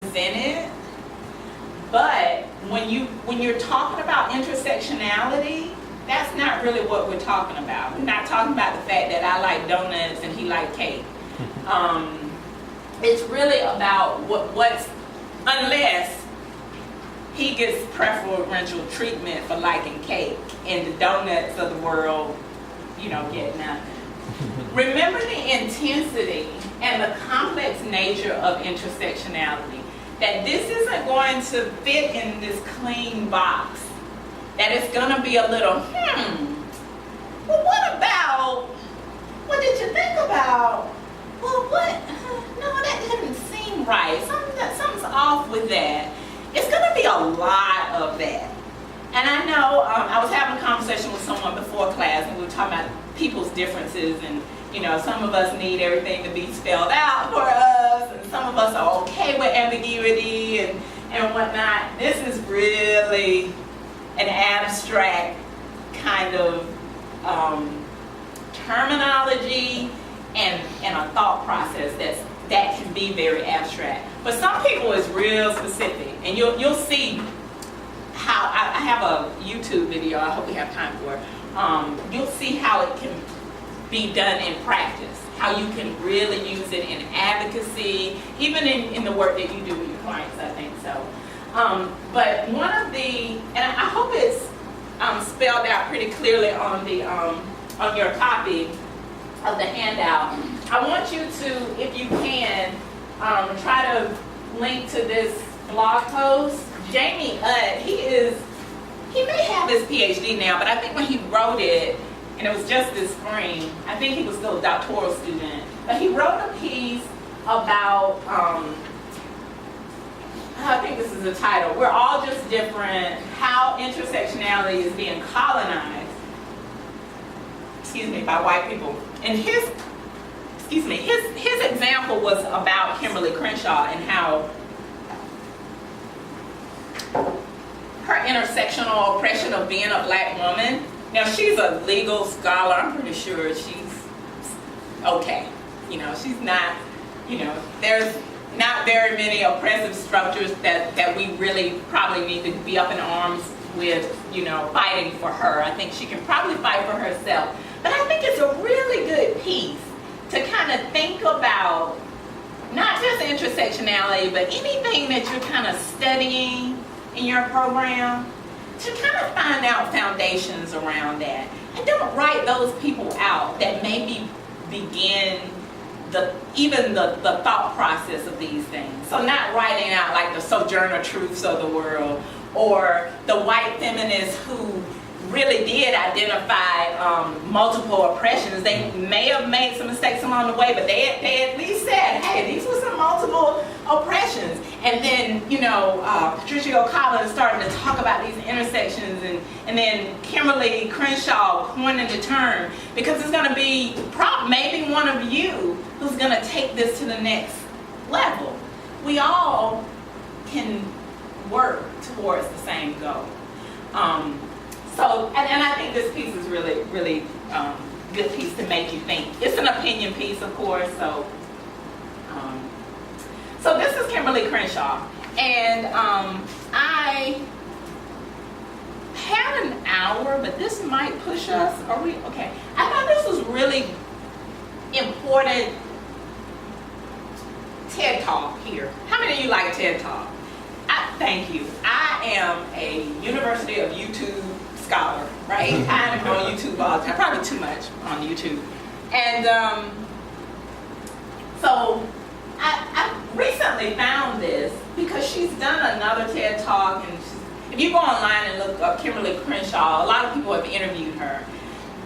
represented. But when you're talking about intersectionality, that's not really what we're talking about. We're not talking about the fact that I like donuts and he like cake. It's really about what's, unless he gets preferential treatment for liking cake and the donuts of the world, get nothing. Remember the intensity and the complex nature of intersectionality. That this isn't going to fit in this clean box. That it's going to be a little, well, what did you think about? Well, no, that didn't seem right. Something's off with that. It's going to be a lot of that. And I know, I was having a conversation with someone before class, and we were talking about people's differences, and some of us need everything to be spelled out for us, and some of us are okay with ambiguity and whatnot. This is really an abstract kind of terminology and a thought process that can be very abstract. But some people it's real specific, and you'll see how I have a YouTube video. I hope we have time for it. You'll see how it can be done in practice, how you can really use it in advocacy, even in the work that you do with your clients, I think so. But one of the, and I hope it's spelled out pretty clearly on your copy of the handout. I want you to, if you can, try to link to this blog post. Jamie Utt, he may have his PhD now, but I think when he wrote it, and it was just this spring, I think he was still a doctoral student, but he wrote a piece about, I think this is the title, We're All Just Different, How Intersectionality is Being Colonized, by white people. And his example was about Kimberly Crenshaw and how her intersectional oppression of being a black woman. Now, she's a legal scholar. I'm pretty sure she's okay. She's not, there's not very many oppressive structures that we really probably need to be up in arms with, fighting for her. I think she can probably fight for herself. But I think it's a really good piece to kind of think about not just intersectionality, but anything that you're kind of studying in your program, to kind of find out foundations around that. And don't write those people out that maybe begin the thought process of these things. So not writing out like the Sojourner Truths of the world, or the white feminists who really did identify multiple oppressions. They may have made some mistakes along the way, but they at least said, hey, these were some multiple oppressions. And then, Patricia O'Connell starting to talk about these intersections, and then Kimberly Crenshaw coining the term, because it's going to be maybe one of you who's going to take this to the next level. We all can work towards the same goal. And I think this piece is really, really good piece to make you think. It's an opinion piece, of course, so this is Kimberly Crenshaw, and I had an hour, but this might push us. Are we okay? I thought this was really important TED Talk here. How many of you like TED Talk? Thank you. I am a University of YouTube scholar, right? I'm on YouTube all the time, probably too much on YouTube. And so I recently found this because she's done another TED Talk, and if you go online and look up Kimberly Crenshaw, a lot of people have interviewed her.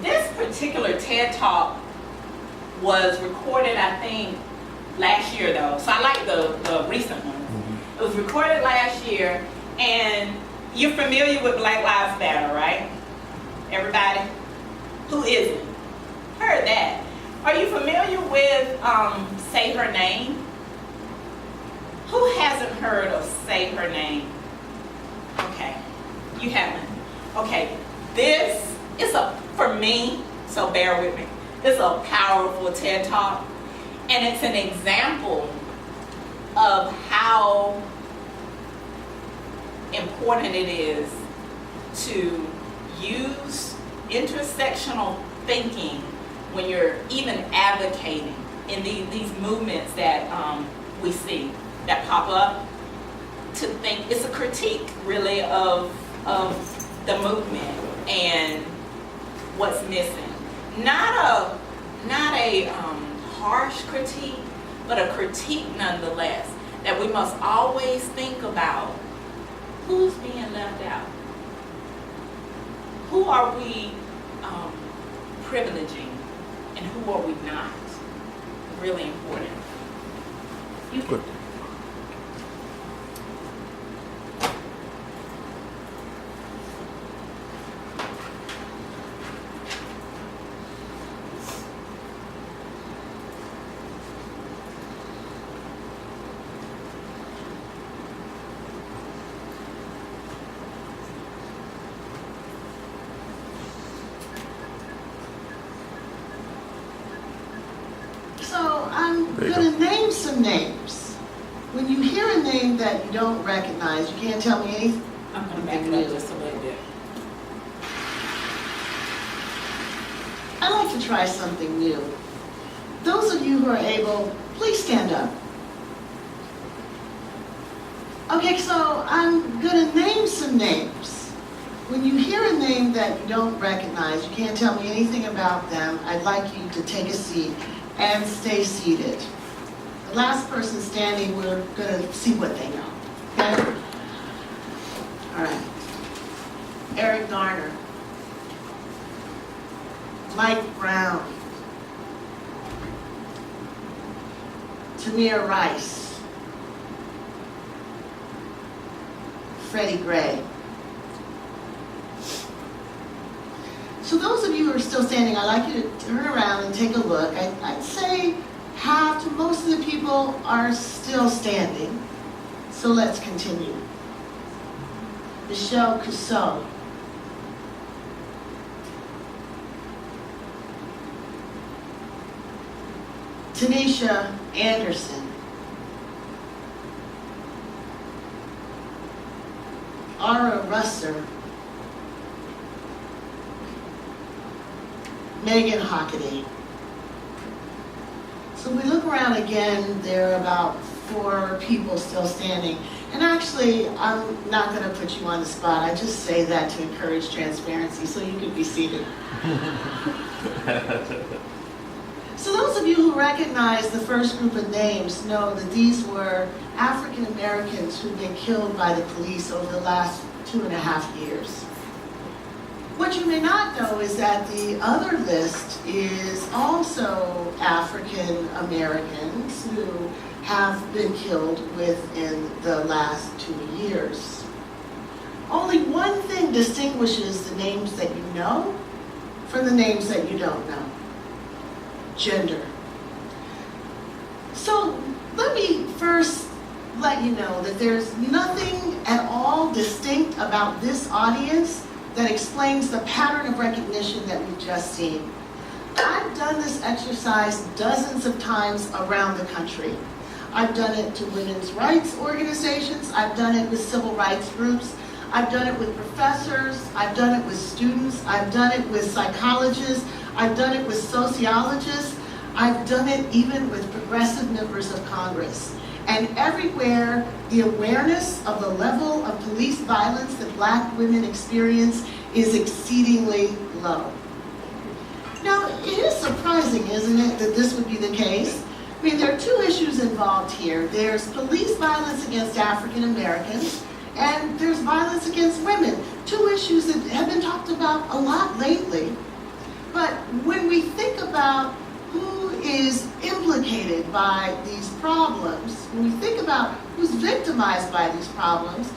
This particular TED Talk was recorded, I think, last year though, so I like the recent ones. It was recorded last year, and you're familiar with Black Lives Matter, right? Everybody? Who isn't? Heard that. Are you familiar with Say Her Name? Who hasn't heard of Say Her Name? Okay, you haven't. Okay, this is for me, so bear with me, it's a powerful TED Talk, and it's an example of how important it is to use intersectional thinking when you're even advocating in these movements that we see that pop up, to think it's a critique really of the movement and what's missing. Not a harsh critique, but a critique nonetheless, that we must always think about who's being left out. Who are we privileging and who are we not? Really important. Good. So I'm going to name some names. When you hear a name that you don't recognize, you can't tell me anything. I'm going to back it up just a little bit. I like to try something new. Those of you who are able, please stand up. Okay, so I'm going to name some names. When you hear a name that you don't recognize, you can't tell me anything about them, I'd like you to take a seat and stay seated. The last person standing, we're going to see what they know. Okay? All right. Eric Garner. Mike Brown. Tamir Rice. Freddie Gray. So those of you who are still standing, I'd like you to turn around and take a look. I'd say half to most of the people are still standing. So let's continue. Michelle Cusseau. Tanisha Anderson. Ara Russer. Megan Hockaday. So we look around again, there are about 4 people still standing. And actually, I'm not going to put you on the spot. I just say that to encourage transparency, so you can be seated. So those of you who recognize the first group of names know that these were African Americans who've been killed by the police over the last 2.5 years. What you may not know is that the other list is also African Americans who have been killed within the last 2 years. Only one thing distinguishes the names that you know from the names that you don't know: gender. So let me first let you know that there's nothing at all distinct about this audience that explains the pattern of recognition that we've just seen. I've done this exercise dozens of times around the country. I've done it to women's rights organizations, I've done it with civil rights groups, I've done it with professors, I've done it with students, I've done it with psychologists, I've done it with sociologists, I've done it even with progressive members of Congress. And everywhere, the awareness of the level of police violence that Black women experience is exceedingly low. Now, it is surprising, isn't it, that this would be the case? I mean, there are 2 issues involved here. There's police violence against African Americans, and there's violence against women. 2 issues that have been talked about a lot lately. But when we think about who is implicated by these problems, when we think about who's victimized by these problems,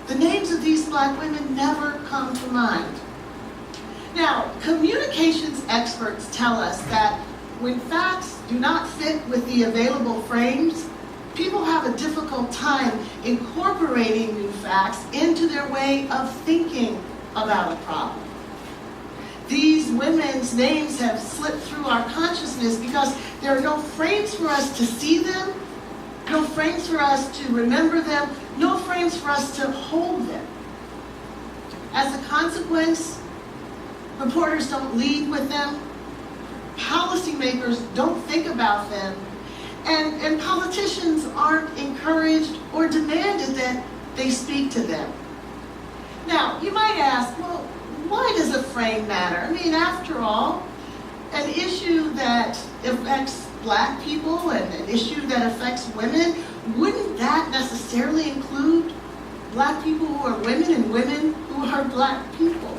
the names of these Black women never come to mind. Now, communications experts tell us that when facts do not fit with the available frames, people have a difficult time incorporating new facts into their way of thinking about a problem. These women's names have slipped through our consciousness because there are no frames for us to see them no frames for us to remember them, no frames for us to hold them. As a consequence, reporters don't lead with them, policymakers don't think about them, and politicians aren't encouraged or demanded that they speak to them. Now, you might ask, well, why does a frame matter? I mean, after all, an issue that affects Black people and an issue that affects women, wouldn't that necessarily include Black people who are women and women who are Black people?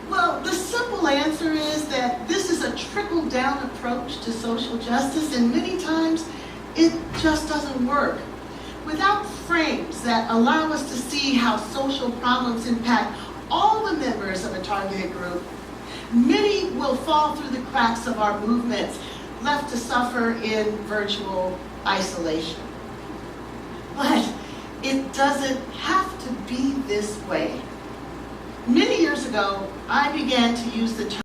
Well, the simple answer is that this is a trickle-down approach to social justice, and many times it just doesn't work. Without frames that allow us to see how social problems impact all the members of a targeted group, many will fall through the cracks of our movements, left to suffer in virtual isolation. But it doesn't have to be this way. Many years ago, I began to use the term